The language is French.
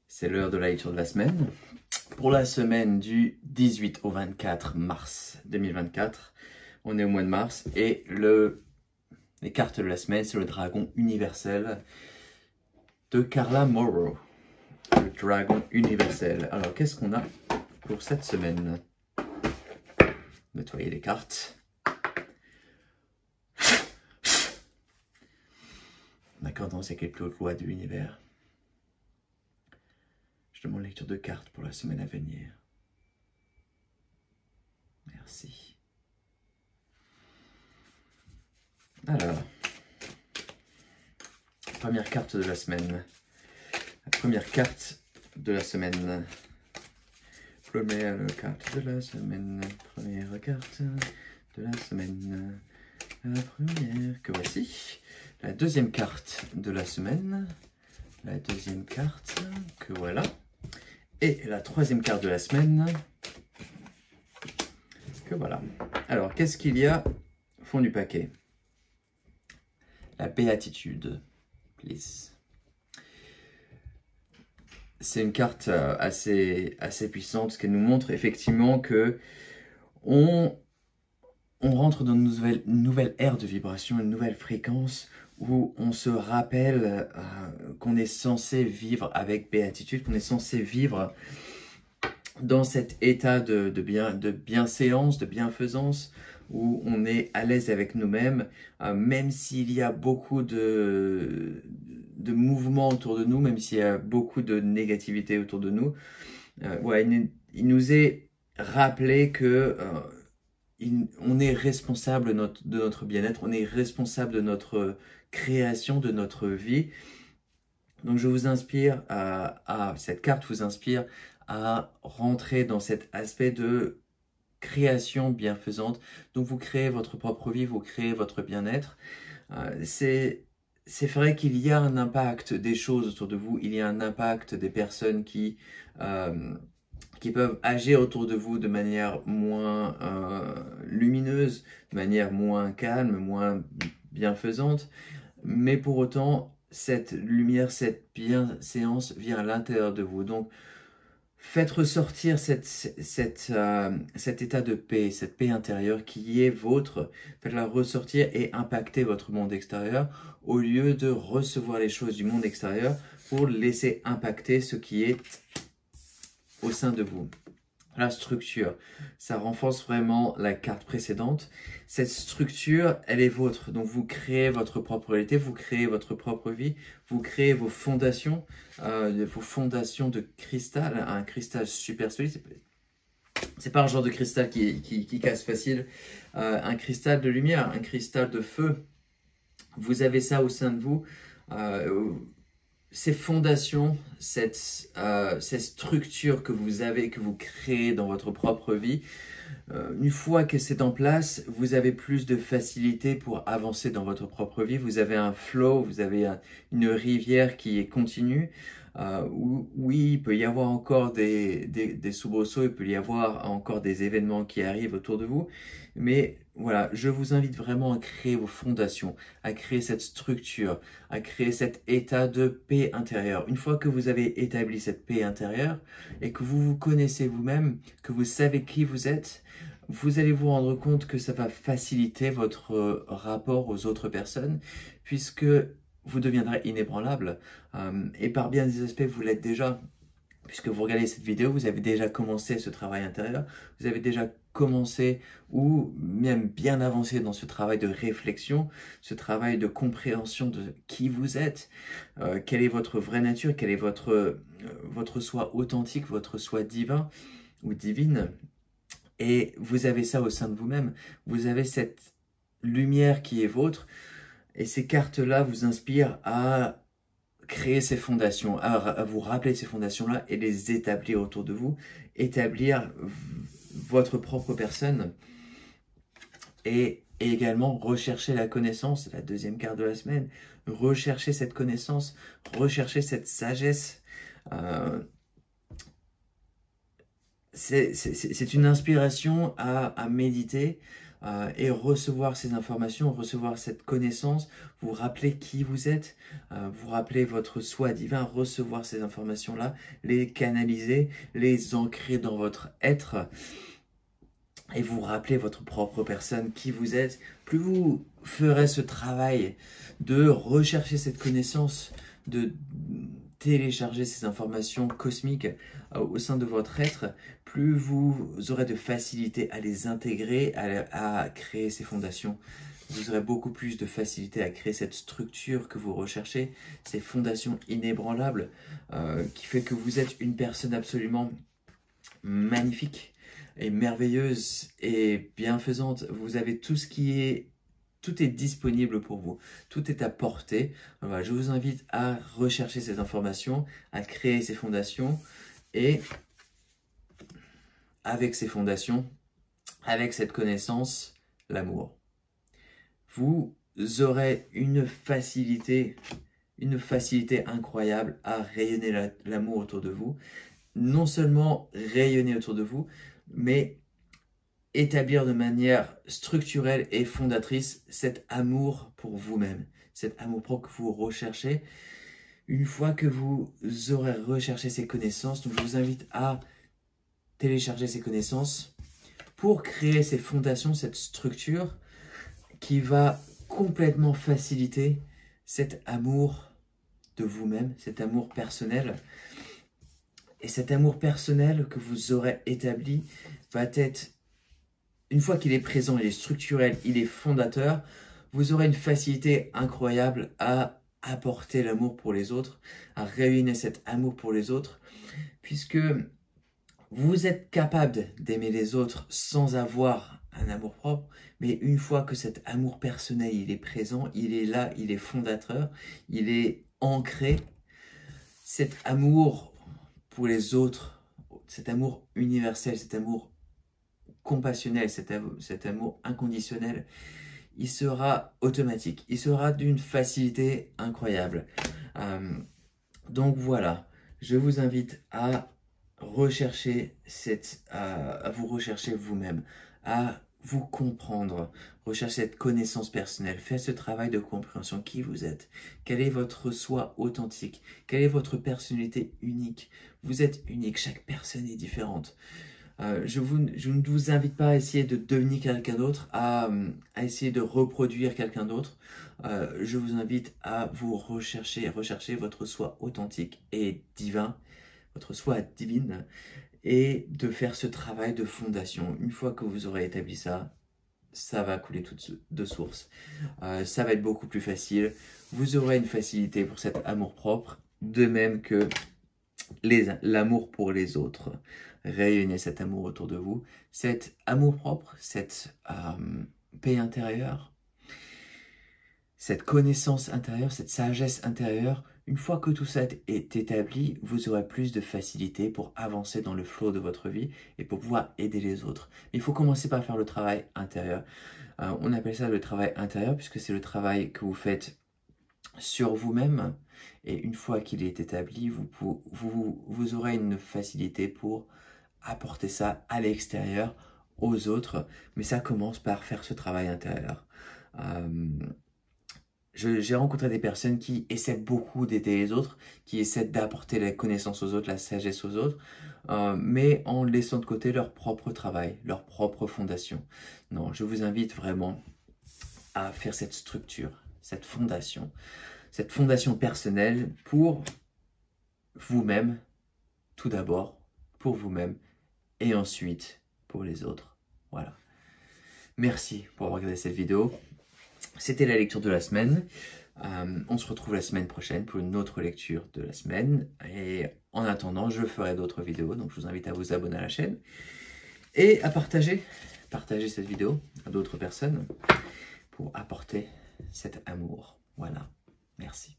C'est l'heure de la lecture de la semaine. Pour la semaine du 18 au 24 mars 2024, on est au mois de mars et les cartes de la semaine, c'est le dragon universel de Carla Morrow. Le dragon universel. Alors, qu'est-ce qu'on a pour cette semaine? Nettoyer les cartes. En accordance avec les plus hautes lois de l'univers. Je demande lecture de cartes pour la semaine à venir. Merci. Alors, première carte de la semaine. La première carte de la semaine. Première carte de la semaine. Première carte de la semaine. La première que voici. La deuxième carte de la semaine. La deuxième carte que voilà. Et la troisième carte de la semaine que voilà. Alors, qu'est-ce qu'il y a au fond du paquet? La béatitude, please. C'est une carte assez puissante, parce qu'elle nous montre effectivement que on rentre dans une nouvelle ère de vibration, une nouvelle fréquence, où on se rappelle qu'on est censé vivre avec béatitude, qu'on est censé vivre dans cet état de bienséance, de bienfaisance, où on est à l'aise avec nous-mêmes, même s'il y a beaucoup de mouvements autour de nous, même s'il y a beaucoup de négativité autour de nous. Il nous est rappelé que on est responsable de notre bien-être, on est responsable de notre création, de notre vie. Donc je vous inspire cette carte vous inspire à rentrer dans cet aspect de création bienfaisante. Donc vous créez votre propre vie, vous créez votre bien-être. C'est vrai qu'il y a un impact des choses autour de vous, il y a un impact des personnes qui peuvent agir autour de vous de manière moins lumineuse, de manière moins calme, moins bienfaisante. Mais pour autant, cette lumière, cette bienséance vient à l'intérieur de vous. Donc, faites ressortir cet état de paix, cette paix intérieure qui est vôtre. Faites-la ressortir et impacter votre monde extérieur au lieu de recevoir les choses du monde extérieur pour laisser impacter ce qui est au sein de vous. La structure, ça renforce vraiment la carte précédente. Cette structure, elle est vôtre. Donc, vous créez votre propre réalité, vous créez votre propre vie, vous créez vos fondations de cristal, un cristal super solide. C'est pas un genre de cristal qui casse facile. Un cristal de lumière, un cristal de feu. Vous avez ça au sein de vous. Ces fondations, cette structure que vous avez, que vous créez dans votre propre vie, une fois que c'est en place, vous avez plus de facilité pour avancer dans votre propre vie. Vous avez un flow, vous avez une rivière qui est continue. Oui, il peut y avoir encore des soubresauts, il peut y avoir encore des événements qui arrivent autour de vous. Mais voilà, je vous invite vraiment à créer vos fondations, à créer cette structure, à créer cet état de paix intérieure. Une fois que vous avez établi cette paix intérieure et que vous vous connaissez vous-même, que vous savez qui vous êtes, vous allez vous rendre compte que ça va faciliter votre rapport aux autres personnes, puisque vous deviendrez inébranlable. Et par bien des aspects, vous l'êtes déjà. Puisque vous regardez cette vidéo, vous avez déjà commencé ce travail intérieur, vous avez déjà commencé ou même bien avancé dans ce travail de réflexion, ce travail de compréhension de qui vous êtes, quelle est votre vraie nature, quel est votre soi authentique, votre soi divin ou divine. Et vous avez ça au sein de vous-même, vous avez cette lumière qui est vôtre, et ces cartes-là vous inspirent à créer ces fondations, à vous rappeler de ces fondations-là et les établir autour de vous, établir votre propre personne et également rechercher la connaissance, la deuxième carte de la semaine, rechercher cette connaissance, rechercher cette sagesse. C'est une inspiration à méditer, et recevoir ces informations, recevoir cette connaissance, vous rappeler qui vous êtes, vous rappeler votre soi divin, recevoir ces informations-là, les canaliser, les ancrer dans votre être et vous rappeler votre propre personne, qui vous êtes. Plus vous ferez ce travail de rechercher cette connaissance, de télécharger ces informations cosmiques au sein de votre être, plus vous aurez de facilité à les intégrer, à créer ces fondations. Vous aurez beaucoup plus de facilité à créer cette structure que vous recherchez, ces fondations inébranlables, qui fait que vous êtes une personne absolument magnifique et merveilleuse et bienfaisante. Vous avez tout ce qui est... Tout est disponible pour vous, tout est à portée. Voilà, je vous invite à rechercher ces informations, à créer ces fondations et avec ces fondations, avec cette connaissance, l'amour. Vous aurez une facilité incroyable à rayonner l'amour autour de vous. Non seulement rayonner autour de vous, mais établir de manière structurelle et fondatrice cet amour pour vous-même, cet amour propre que vous recherchez. Une fois que vous aurez recherché ces connaissances, donc je vous invite à télécharger ces connaissances pour créer ces fondations, cette structure qui va complètement faciliter cet amour de vous-même, cet amour personnel. Et cet amour personnel que vous aurez établi va être, une fois qu'il est présent, il est structurel, il est fondateur, vous aurez une facilité incroyable à apporter l'amour pour les autres, à réunir cet amour pour les autres, puisque vous êtes capable d'aimer les autres sans avoir un amour propre, mais une fois que cet amour personnel, il est présent, il est là, il est fondateur, il est ancré, cet amour pour les autres, cet amour universel, cet amour compassionnel, cet amour inconditionnel, il sera automatique, il sera d'une facilité incroyable. Donc voilà, je vous invite à rechercher à vous rechercher vous-même, à vous comprendre, rechercher cette connaissance personnelle, faites ce travail de compréhension, qui vous êtes, quel est votre soi authentique, quelle est votre personnalité unique. Vous êtes unique, chaque personne est différente. Je ne vous invite pas à essayer de devenir quelqu'un d'autre, à essayer de reproduire quelqu'un d'autre. Je vous invite à vous rechercher votre soi authentique et divin, votre soi divine, et de faire ce travail de fondation. Une fois que vous aurez établi ça, ça va couler de source. Ça va être beaucoup plus facile. Vous aurez une facilité pour cet amour-propre, de même que l'amour pour les autres. Rayonnez cet amour autour de vous, cet amour-propre, cette paix intérieure, cette connaissance intérieure, cette sagesse intérieure. Une fois que tout ça est établi, vous aurez plus de facilité pour avancer dans le flot de votre vie et pour pouvoir aider les autres. Il faut commencer par faire le travail intérieur. On appelle ça le travail intérieur puisque c'est le travail que vous faites sur vous-même. Et une fois qu'il est établi, vous aurez une facilité pour apporter ça à l'extérieur, aux autres. Mais ça commence par faire ce travail intérieur. J'ai rencontré des personnes qui essaient beaucoup d'aider les autres, qui essaient d'apporter la connaissance aux autres, la sagesse aux autres, mais en laissant de côté leur propre travail, leur propre fondation. Non, je vous invite vraiment à faire cette structure, cette fondation personnelle pour vous-même, tout d'abord, pour vous-même, et ensuite pour les autres. Voilà. Merci pour avoir regardé cette vidéo. C'était la lecture de la semaine. On se retrouve la semaine prochaine pour une autre lecture de la semaine. Et en attendant, je ferai d'autres vidéos. Donc, je vous invite à vous abonner à la chaîne et à partager cette vidéo à d'autres personnes pour apporter cet amour. Voilà. Merci.